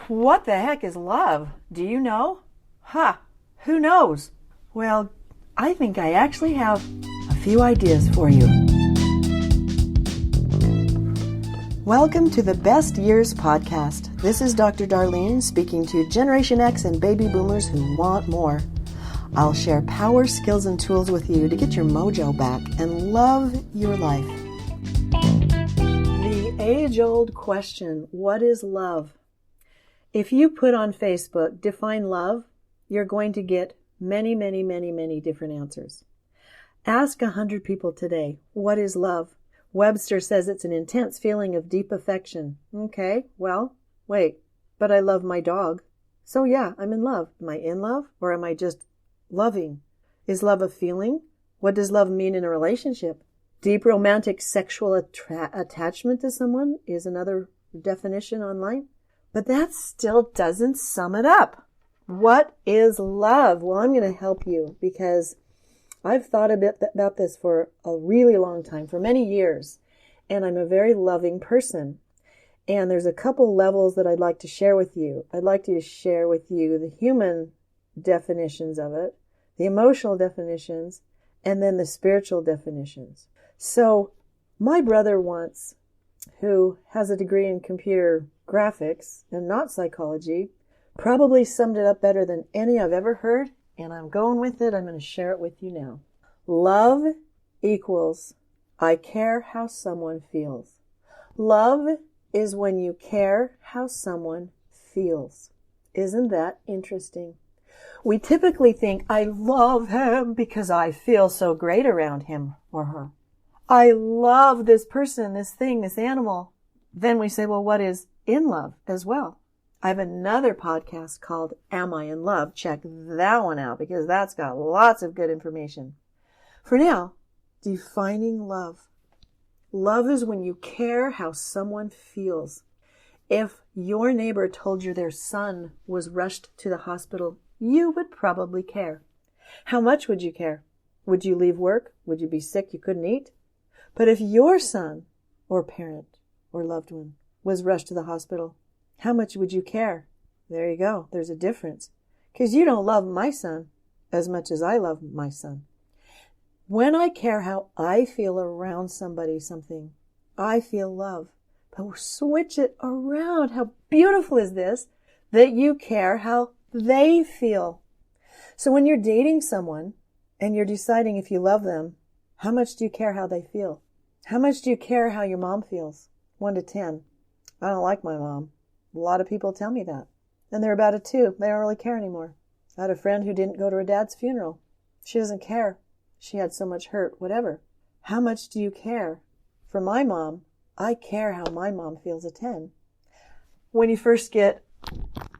What the heck is love? Do you know? Who knows? Well, I think I actually have a few ideas for you. Welcome to the Best Years Podcast. This is Dr. Darlene speaking to Generation X and baby boomers who want more. I'll share power, skills, and tools with you to get your mojo back and love your life. The age-old question, what is love? If you put on Facebook, define love, you're going to get many different answers. Ask 100 people today, what is love? Webster says it's an intense feeling of deep affection. Okay, well, wait, but I love my dog. So yeah, I'm in love. Am I in love or am I just loving? Is love a feeling? What does love mean in a relationship? Deep romantic sexual attachment to someone is another definition online. But that still doesn't sum it up. What is love? Well, I'm going to help you because I've thought a bit about this for a really long time, for many years. And I'm a very loving person. And there's a couple levels that I'd like to share with you. I'd like to share with you the human definitions of it, the emotional definitions, and then the spiritual definitions. So my brother once, who has a degree in computer graphics and not psychology, probably summed it up better than any I've ever heard, and I'm going with it. I'm going to share it with you now. Love equals I care how someone feels. Love is when you care how someone feels. Isn't that interesting? We typically think, I love him because I feel so great around him or her. I love this person, this thing, this animal. Then we say, well, what is in love as well? I have another podcast called Am I in Love? Check that one out because that's got lots of good information. For now, defining love. Love is when you care how someone feels. If your neighbor told you their son was rushed to the hospital, you would probably care. How much would you care? Would you leave work? Would you be sick you couldn't eat? But if your son or parent or loved one was rushed to the hospital, how much would you care? There you go. There's a difference. Because you don't love my son as much as I love my son. When I care how I feel around somebody, something, I feel love. But switch it around. How beautiful is this that you care how they feel? So when you're dating someone and you're deciding if you love them, how much do you care how they feel? How much do you care how your mom feels? 1 to 10. I don't like my mom. A lot of people tell me that. And they're about a 2. They don't really care anymore. I had a friend who didn't go to her dad's funeral. She doesn't care. She had so much hurt, whatever. How much do you care? For my mom, I care how my mom feels a 10. When you first get,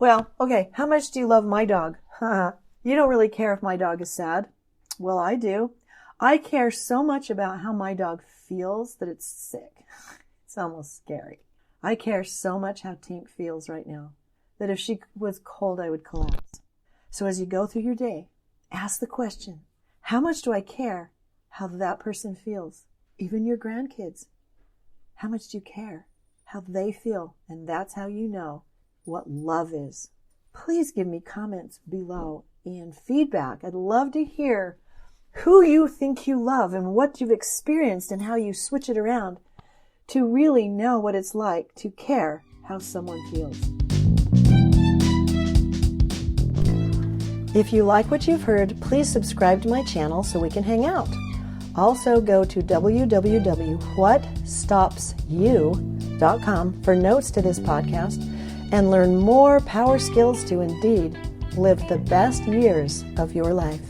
well, okay, how much do you love my dog? You don't really care if my dog is sad. Well, I do. I care so much about how my dog feels that it's sick. It's almost scary. I care so much how Tink feels right now that if she was cold, I would collapse. So as you go through your day, ask the question, how much do I care how that person feels? Even your grandkids. How much do you care how they feel? And that's how you know what love is. Please give me comments below and feedback. I'd love to hear who you think you love and what you've experienced and how you switch it around to really know what it's like to care how someone feels. If you like what you've heard, please subscribe to my channel so we can hang out. Also go to www.whatstopsyou.com for notes to this podcast and learn more power skills to indeed live the best years of your life.